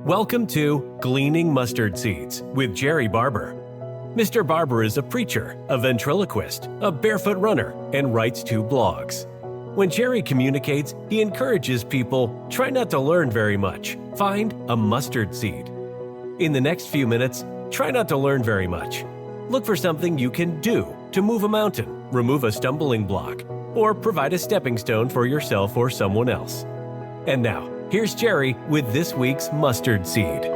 Welcome to Gleaning Mustard Seeds with Jerrie Barber. Mr. Barber is a preacher, a ventriloquist, a barefoot runner, and writes 2 blogs. When Jerrie communicates, he encourages people, try not to learn very much. Find a mustard seed. In the next few minutes, try not to learn very much. Look for something you can do to move a mountain, remove a stumbling block, or provide a stepping stone for yourself or someone else. And now, here's Jerrie with this week's mustard seed.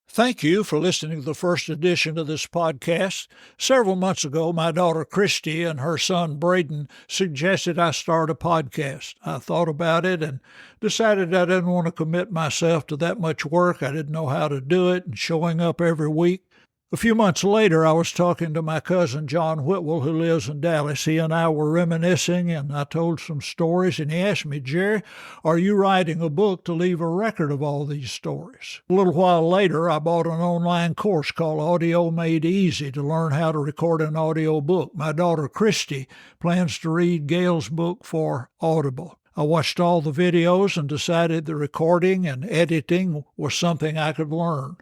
Thank you for listening to the first edition of this podcast. Several months ago, my daughter Christy and her son Braden suggested I start a podcast. I thought about it and decided I didn't want to commit myself to that much work. I didn't know how to do it and showing up every week. A few months later, I was talking to my cousin John Whitwell, who lives in Dallas. He and I were reminiscing, and I told some stories, and he asked me, Jerry, are you writing a book to leave a record of all these stories? A little while later, I bought an online course called Audio Made Easy to learn how to record an audio book. My daughter Christy plans to read Gail's book for Audible. I watched all the videos and decided the recording and editing was something I could learn.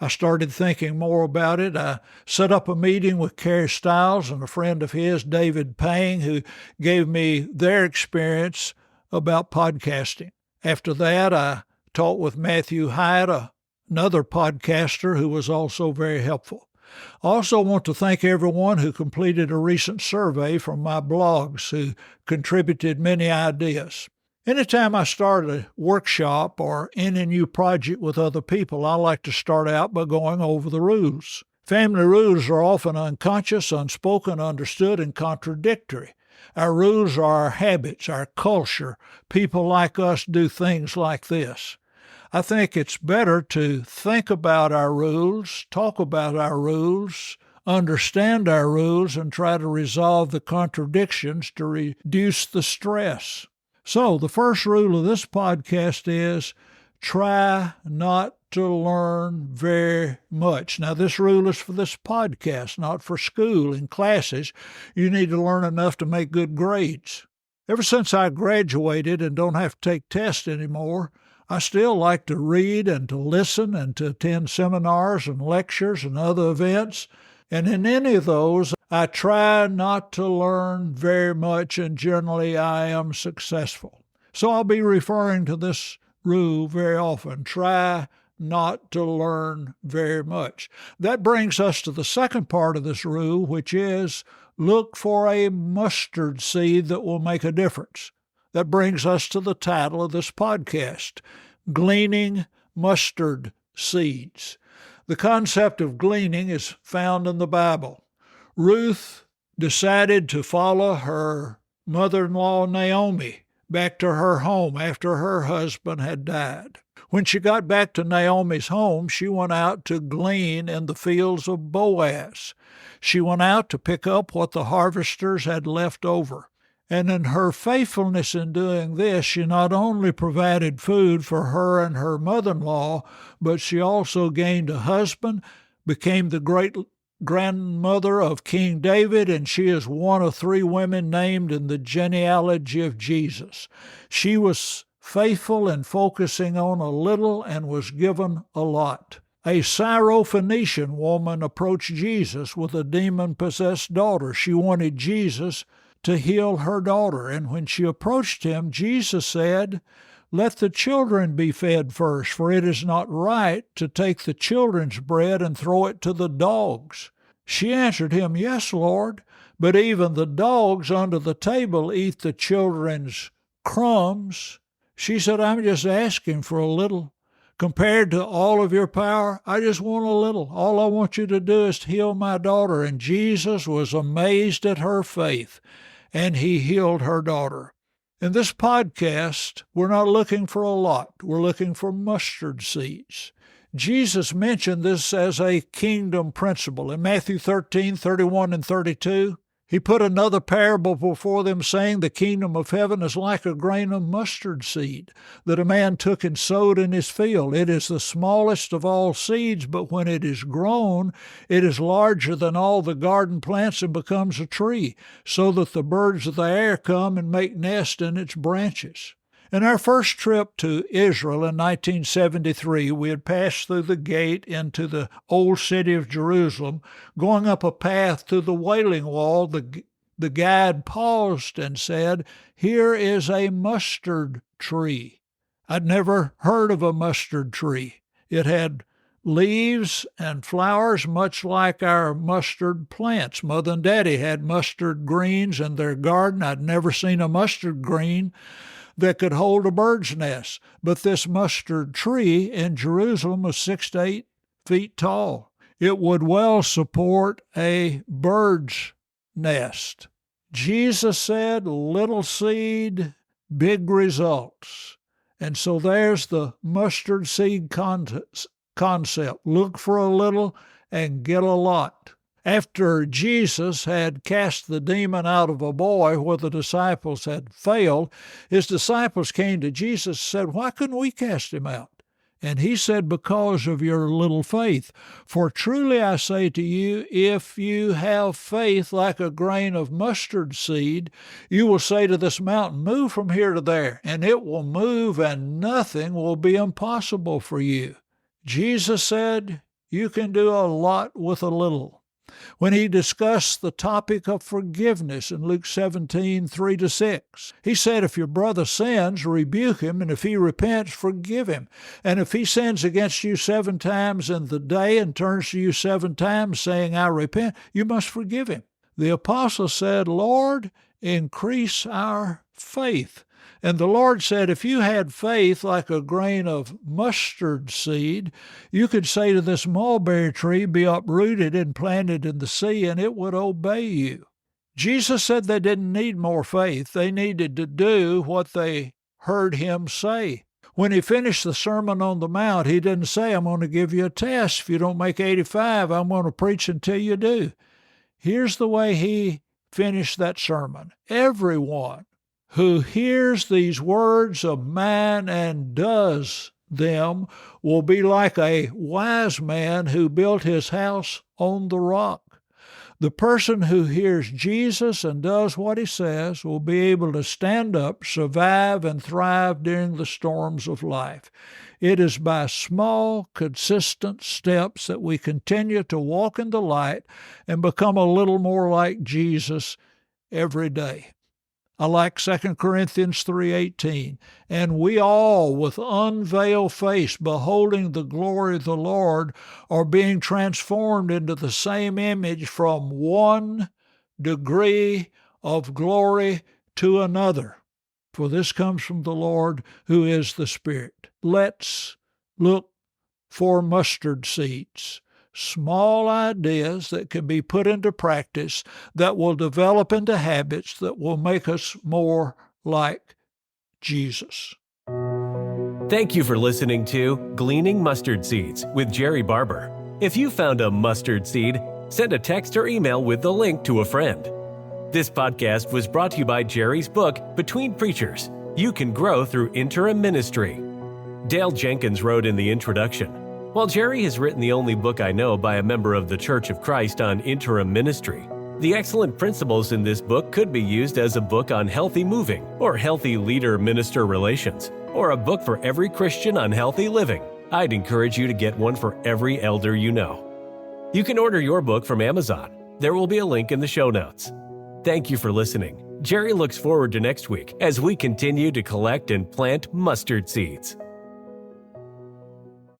I started thinking more about it. I set up a meeting with Carrie Stiles and a friend of his, David Pang, who gave me their experience about podcasting. After that, I talked with Matthew Hyde, another podcaster who was also very helpful. I also want to thank everyone who completed a recent survey from my blogs who contributed many ideas. Anytime I start a workshop or any new project with other people, I like to start out by going over the rules. Family rules are often unconscious, unspoken, understood, and contradictory. Our rules are our habits, our culture. People like us do things like this. I think it's better to think about our rules, talk about our rules, understand our rules, and try to resolve the contradictions to reduce the stress. So the first rule of this podcast is try not to learn very much. Now, this rule is for this podcast, not for school and classes. You need to learn enough to make good grades. Ever since I graduated and don't have to take tests anymore, I still like to read and to listen and to attend seminars and lectures and other events. And in any of those, I try not to learn very much, and generally I am successful. So I'll be referring to this rule very often. Try not to learn very much. That brings us to the second part of this rule, which is look for a mustard seed that will make a difference. That brings us to the title of this podcast, Gleaning Mustard Seeds. The concept of gleaning is found in the Bible. Ruth decided to follow her mother-in-law Naomi back to her home after her husband had died. When she got back to Naomi's home, she went out to glean in the fields of Boaz. She went out to pick up what the harvesters had left over. And in her faithfulness in doing this, she not only provided food for her and her mother-in-law, but she also gained a husband, became the great-grandmother of King David, and she is one of 3 women named in the genealogy of Jesus. She was faithful in focusing on a little and was given a lot. A Syrophoenician woman approached Jesus with a demon-possessed daughter. She wanted Jesus to heal her daughter. And when she approached him, Jesus said, let the children be fed first, for it is not right to take the children's bread and throw it to the dogs. She answered him, yes, Lord, but even the dogs under the table eat the children's crumbs. She said, I'm just asking for a little. Compared to all of your power, I just want a little. All I want you to do is to heal my daughter. And Jesus was amazed at her faith, and he healed her daughter. In this podcast, we're not looking for a lot. We're looking for mustard seeds. Jesus mentioned this as a kingdom principle. In Matthew 13:31 and 32, he put another parable before them, saying, the kingdom of heaven is like a grain of mustard seed that a man took and sowed in his field. It is the smallest of all seeds, but when it is grown, it is larger than all the garden plants and becomes a tree, so that the birds of the air come and make nests in its branches. In our first trip to Israel in 1973, we had passed through the gate into the old city of Jerusalem. Going up a path to the Wailing Wall, the guide paused and said, "Here is a mustard tree." I'd never heard of a mustard tree. It had leaves and flowers much like our mustard plants. Mother and Daddy had mustard greens in their garden. I'd never seen a mustard green that could hold a bird's nest. But this mustard tree in Jerusalem was 6 to 8 feet tall. It would well support a bird's nest. Jesus said, little seed, big results. And so there's the mustard seed concept. Look for a little and get a lot. After Jesus had cast the demon out of a boy where the disciples had failed, his disciples came to Jesus and said, "Why couldn't we cast him out?" And he said, "Because of your little faith. For truly I say to you, if you have faith like a grain of mustard seed, you will say to this mountain, 'Move from here to there,' and it will move, and nothing will be impossible for you." Jesus said, you can do a lot with a little. When he discussed the topic of forgiveness in Luke 17:3-6, he said, if your brother sins, rebuke him, and if he repents, forgive him. And if he sins against you 7 times in the day and turns to you 7 times saying, I repent, you must forgive him. The apostle said, Lord, increase our faith. And the Lord said, if you had faith like a grain of mustard seed, you could say to this mulberry tree, be uprooted and planted in the sea, and it would obey you. Jesus said they didn't need more faith. They needed to do what they heard him say. When he finished the Sermon on the Mount, he didn't say, I'm going to give you a test. If you don't make 85, I'm going to preach until you do. Here's the way he finished that sermon. Everyone who hears these words of mine and does them will be like a wise man who built his house on the rock. The person who hears Jesus and does what he says will be able to stand up, survive, and thrive during the storms of life. It is by small, consistent steps that we continue to walk in the light and become a little more like Jesus every day. I like 2 Corinthians 3:18. And we all, with unveiled face, beholding the glory of the Lord, are being transformed into the same image from one degree of glory to another. For this comes from the Lord, who is the Spirit. Let's look for mustard seeds. Small ideas that can be put into practice that will develop into habits that will make us more like Jesus. Thank you for listening to Gleaning Mustard Seeds with Jerrie Barber. If you found a mustard seed, send a text or email with the link to a friend. This podcast was brought to you by Jerrie's book, Between Preachers, You Can Grow Through Interim Ministry. Dale Jenkins wrote in the introduction, while Jerrie has written the only book I know by a member of the Church of Christ on interim ministry, the excellent principles in this book could be used as a book on healthy moving or healthy leader-minister relations, or a book for every Christian on healthy living. I'd encourage you to get one for every elder you know. You can order your book from Amazon. There will be a link in the show notes. Thank you for listening. Jerrie looks forward to next week as we continue to collect and plant mustard seeds.